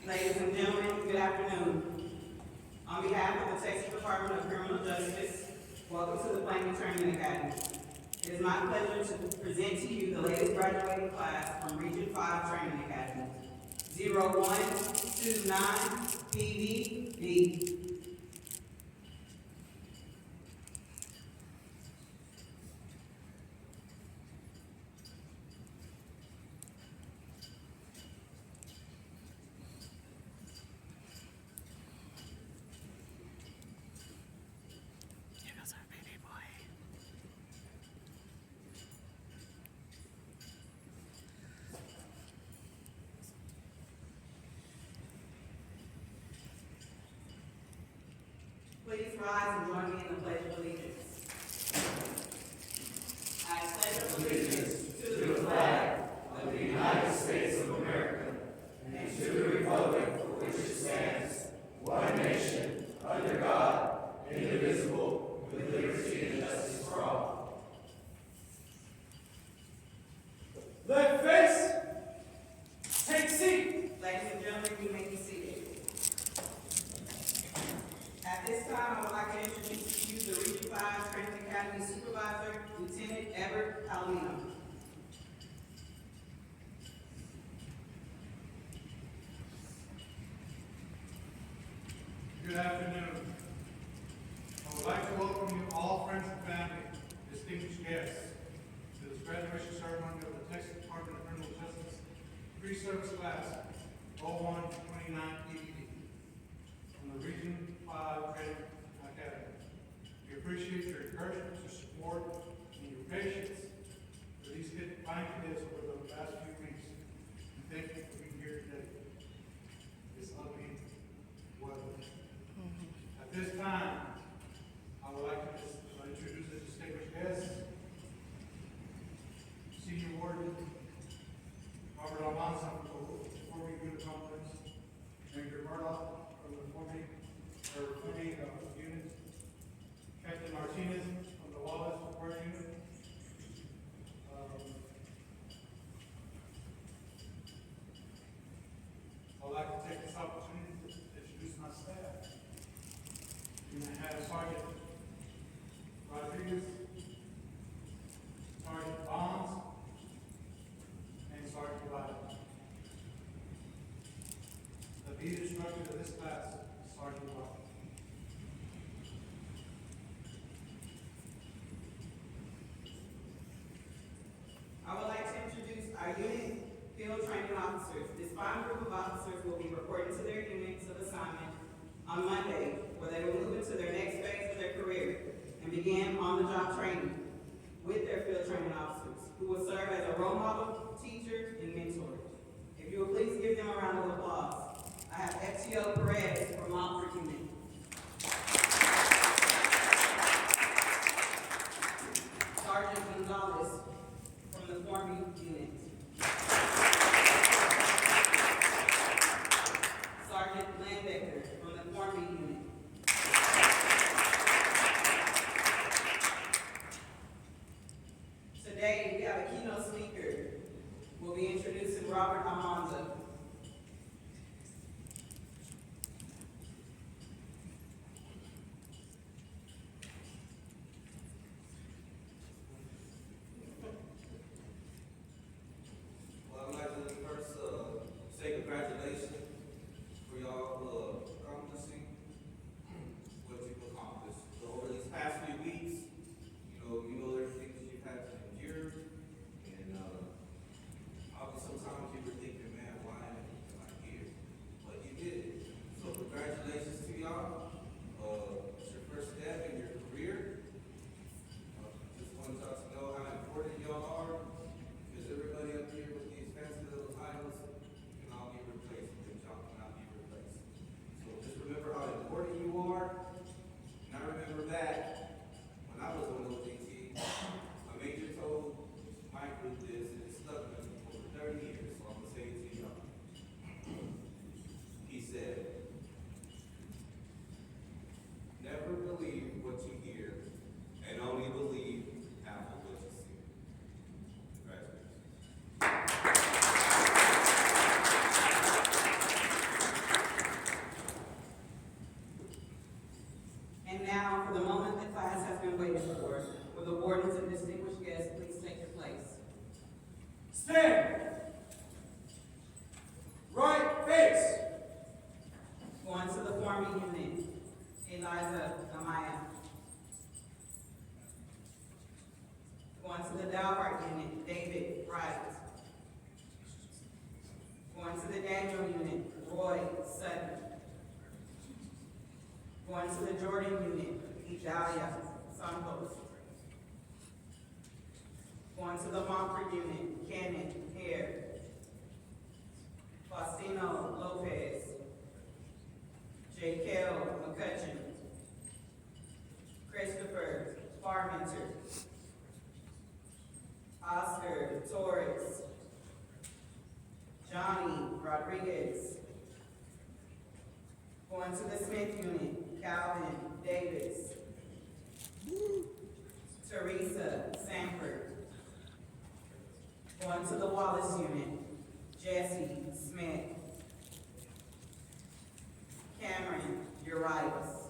Ladies and gentlemen, good afternoon. On behalf of the Texas Department of Criminal Justice, welcome to the Plainview Training Academy. It is my pleasure to present to you the latest graduating class from Region 5 Training Academy, 0129 PVB. Please rise and join me in the Pledge of Allegiance. I pledge allegiance to the flag of the United States of America and to the republic for which it stands, one nation, under God, indivisible, with liberty and justice for all. Left face, take seat. Ladies and gentlemen, you may be seated. At this time, I would like to introduce to you the Region 5 Training Academy Supervisor, Lieutenant Everett Palomino. Good afternoon. I would like to welcome you all, friends and family, distinguished guests, to this graduation ceremony of the Texas Department of Criminal Justice Pre-Service Class 0129 EDD from the Region 5 Training Academy. We appreciate your encouragement, your support, and your patience for these fine cadets over the past few weeks. And thank you for being here today. This ugly weather. At this time, I would like to introduce the distinguished guests. Senior Warden Robert Almanza from the 4-week unit conference, Major Murdoch from the 4-week unit, Captain Martinez from the Wallace Support Unit, I'd like to take this opportunity to introduce my staff. You may have Sergeant Rodriguez, Sergeant Bonds, and Sergeant Biden. The lead instructor of this class is Sergeant Biden. I would like to introduce our unit field training officers. This fine group of officers will be reporting to their units of assignment on Monday, where they will move into their next phase of their career and begin on-the-job training with their field training officers, who will serve as a role model, teacher, and mentor. If you will please give them a round of applause. I have FTO Perez from Montford Unit. Sergeant Gonzalez from the Forming Unit. Sergeant Landbecker from the Forming Unit. Today, we have a keynote speaker. We'll be introducing Robert Almanza. Well, I'd like to first say congratulations for y'all accomplishing what you've accomplished. So over these past few weeks, you know everything that you've had to endure, and obviously sometimes you were thinking, man, Stand. Right face. Going to the forming unit, Eliza Amaya. Going to the Dalhart unit, David Wright. Going to the Daniel unit, Roy Sutton. Going to the Jordan unit, Idalia Santos. Going to the Montford unit, Kenneth Hare. Faustino Lopez. J.K.L. McCutcheon. Christopher Farminter. Oscar Torres. Johnny Rodriguez. Going to the Smith unit, Calvin Davis. Teresa Sanford. Going to the Wallace unit, Jesse Smith. Cameron Urias.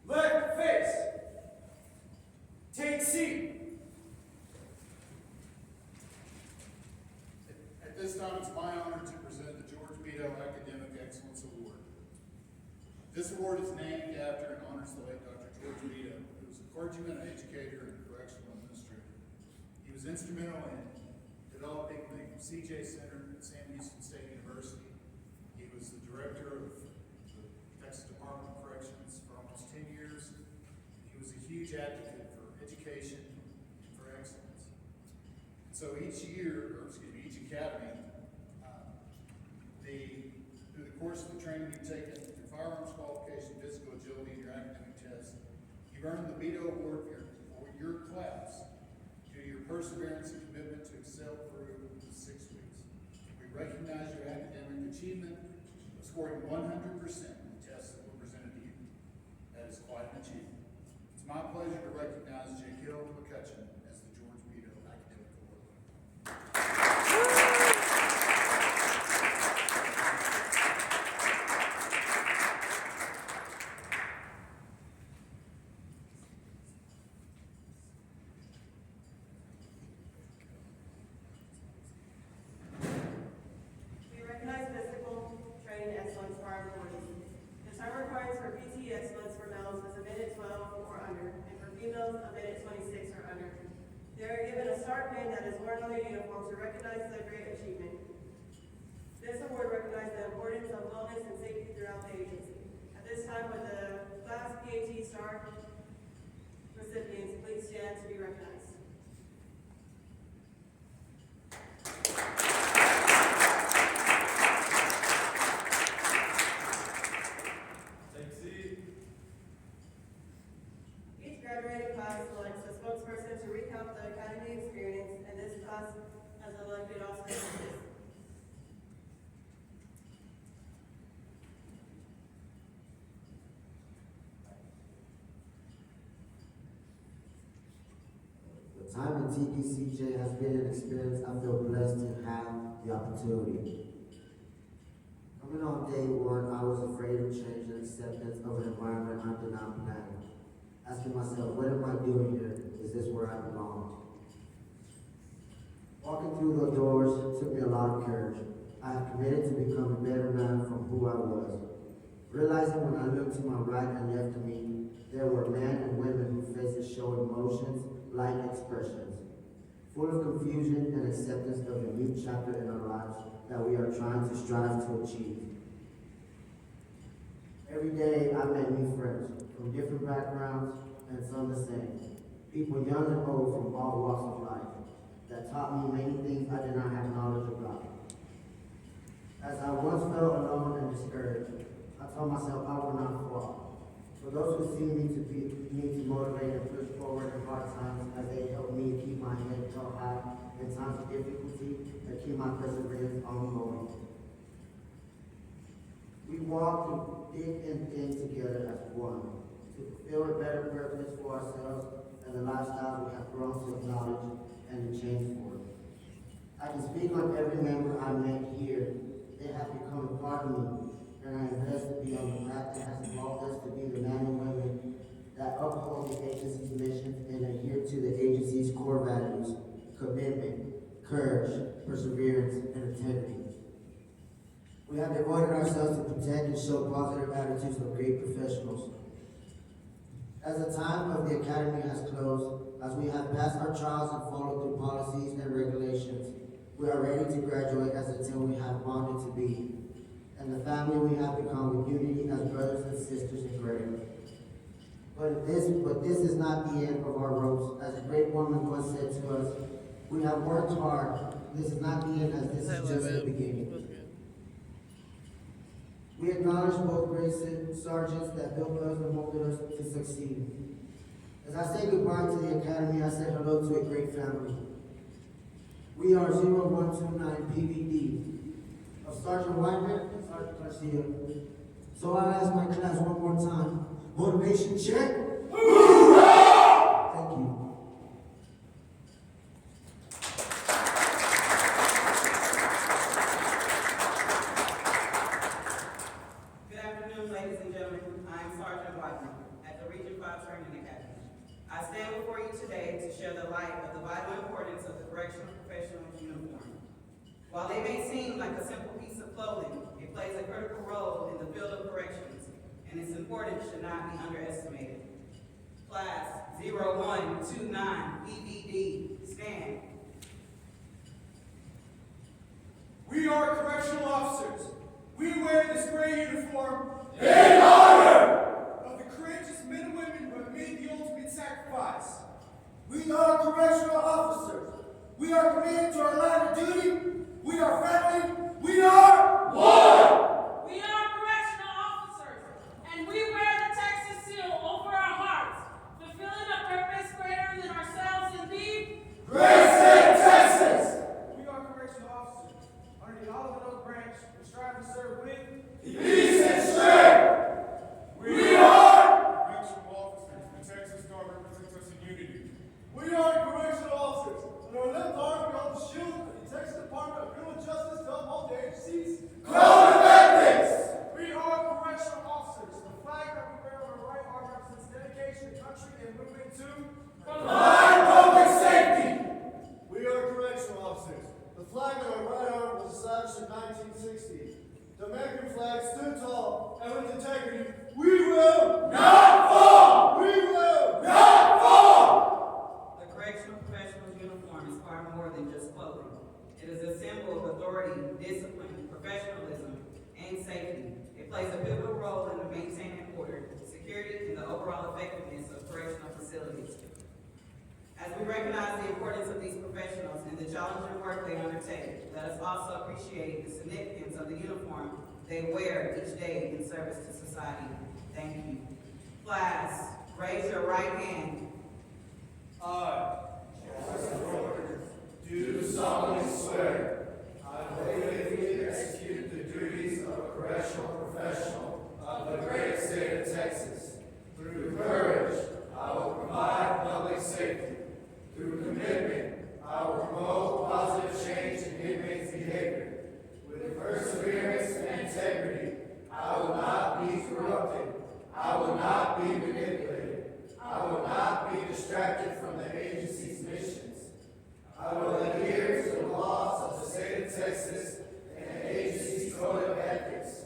Left face. Take seat. At this time, it's my honor to present the George Beto Academic Excellence Award. This award is named after and honors the late Dr. George Beto, who was a clergyman, educator, and correctional administrator. He was instrumental in developing the CJ Center at Sam Houston State University. He was the director of the Texas Department of Corrections for almost 10 years. He was a huge advocate for education and for excellence. So each academy, through the course of the training you've taken, your firearms qualification, physical agility, and your academic tests, you've earned the Beto Award for your class due to your perseverance and commitment to excel through the 6 weeks. We recognize your academic achievement of scoring 100% in the tests that were presented to you. That is quite an achievement. It's my pleasure to recognize J.K.L. McCutcheon as the George Beto Academic Award. We recognize physical training excellence for our employees. The time requirements for PT excellence for males is a minute 12 or under, and for females, a minute 26 or under. They are given a start pin that is worn on their uniform to recognize their great achievement. This award recognizes the importance of wellness and safety throughout the agency. At this time, would the class PAT star recipients please stand to be recognized? Take seat. Each graduating class selects a spokesperson to recount the academy experience, and this class has elected Oscar. The time in TPCJ has been an experience I feel blessed to have the opportunity. Coming on day one, I was afraid of change and acceptance of an environment I did not plan. Asking myself, what am I doing here? Is this where I belong? Walking through the doors took me a lot of courage. I have committed to become a better man from who I was. Realizing when I looked to my right and left of me, there were men and women whose faces showed emotions like expressions, full of confusion and acceptance of a new chapter in our lives that we are trying to strive to achieve. Every day I met new friends from different backgrounds and some the same. People young and old from all walks of life that taught me many things I did not have knowledge about. As I once felt alone and discouraged, I told myself I would not fall. For those who see me to motivate and push forward in hard times, as they help me keep my head held high in times of difficulty and keep my perseverance ongoing. walk through thick and thin together as one, to fulfill a better purpose for ourselves and the lifestyle we have grown to acknowledge and to change for. I can speak on every member I met here. They have become a part of me, and I am blessed to be on the path that has evolved us to be the men and women that uphold the agency's mission and adhere to the agency's core values: commitment, courage, perseverance, and integrity. We have devoted ourselves to protect and show positive attitudes of great professionals. As the time of the academy has closed, as we have passed our trials and followed through policies and regulations, we are ready to graduate as the team we have bonded to be, and the family we have become with unity as brothers and sisters in grace. But this is not the end of our ropes. As a great woman once said to us, we have worked hard. This is not the end, as this is just the beginning. We acknowledge both great sergeants that built us and molded us to succeed. As I say goodbye to the academy, I say hello to a great family. We are 0129 PVD of Sergeant Whiteman and Sergeant Garcia. So I ask my class one more time. Motivation check. Hoorah! Thank you. Good afternoon, ladies and gentlemen. I am Sergeant Whiteman at the Region 5 Training Academy. I stand before you today to share the light of the vital importance of the correctional professional's uniform. While it may seem like a simple piece of clothing, it plays a critical role in the field of corrections, and its importance should not be underestimated. Class 0129 PVD, stand. We are correctional officers. We wear this gray uniform In honor of the courageous men and women who have made the ultimate sacrifice. We are correctional officers. We are committed to our line of duty. We are family. We are one. We are correctional officers, and we wear the Texas seal over our hearts, fulfilling a purpose greater than ourselves indeed. Great State, Texas. We are correctional officers. Underneath all of an oak branch, we strive to serve with Peace and strength. We are Correctional officers, the Texas Guard represents us in unity. We are correctional officers. On our left arm, we hold the shield of the Texas Department of Criminal Justice to uphold the agency's code of ethics. We are correctional officers. The flag that we wear on our right arm represents dedication to country and movement to Provide public safety. We are correctional officers. The flag on our right arm was established in 1960. The American flag stood tall and with integrity. We will Not fall. We will Not fall. The correctional professional's uniform is far more than just clothing. It is a symbol of authority, discipline, professionalism, and safety. It plays a pivotal role in the maintaining order, security, and the overall effectiveness of correctional facilities. As we recognize the importance of these professionals and the challenging work they undertake, let us also appreciate the significance of the uniform they wear each day in service to society. Thank you. Class, raise your right hand. I. Do solemnly swear I will faithfully execute the duties of a correctional professional of the great state of Texas. Through courage, I will provide public safety. Through commitment, I will promote positive change in inmates' behavior. With perseverance and integrity, I will not be corrupted. I will not be manipulated. I will not be distracted from the agency's missions. I will adhere to the laws of the state of Texas and the agency's code of ethics.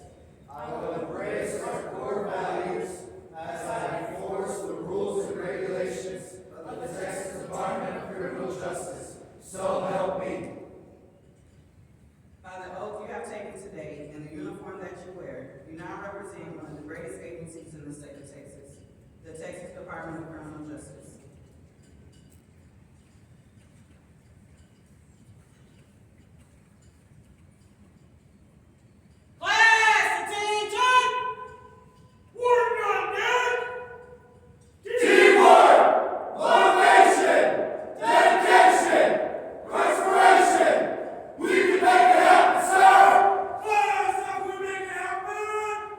I will embrace our core values as I enforce the rules and regulations of the Texas Department of Criminal Justice. So help me. By the oath you have taken today and the uniform that you wear, you now represent one of the greatest agencies in the state of Texas, the Texas Department of Criminal Justice. Class, attention! Work on deck! Teamwork, motivation, dedication, perspiration. We can make it happen, sir. Class, how we make it happen?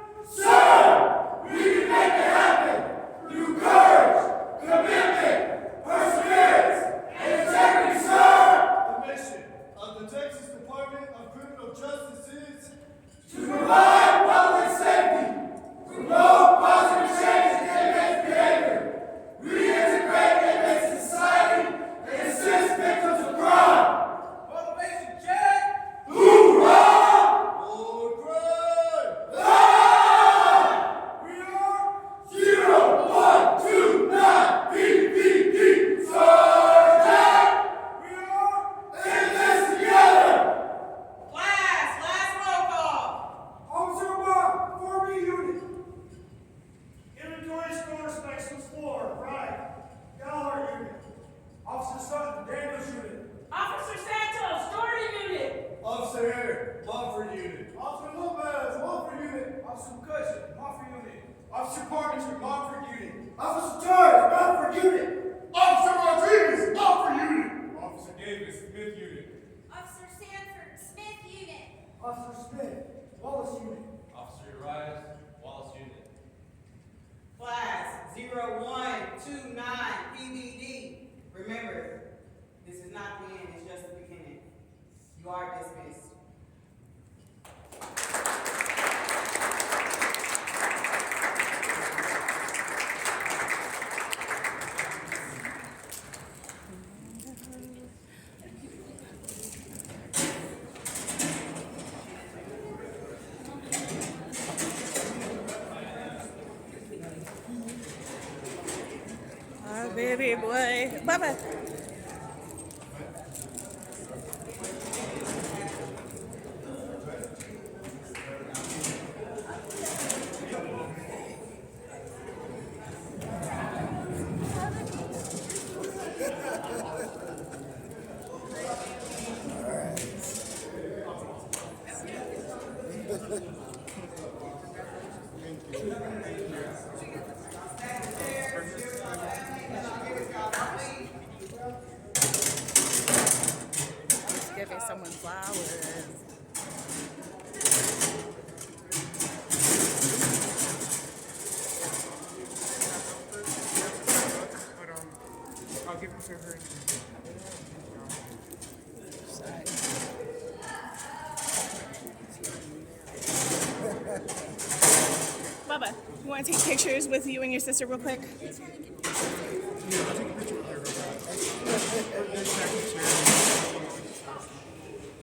Officer McCutcheon, Montford Unit. Officer Parmenter, Montford Unit. Officer Torres, Montford Unit. Officer Rodriguez, Montford Unit. Officer Davis, Smith Unit. Officer Sanford, Smith Unit. Officer Smith, Wallace Unit. Officer Urias, Wallace Unit. Class 0129 PBD. Remember, this is not the end, it's just the beginning. You are dismissed. Oh, baby boy. Bye-bye. Just giving someone flowers. I'll give it to her. Bubba, you want to take pictures with you and your sister real quick?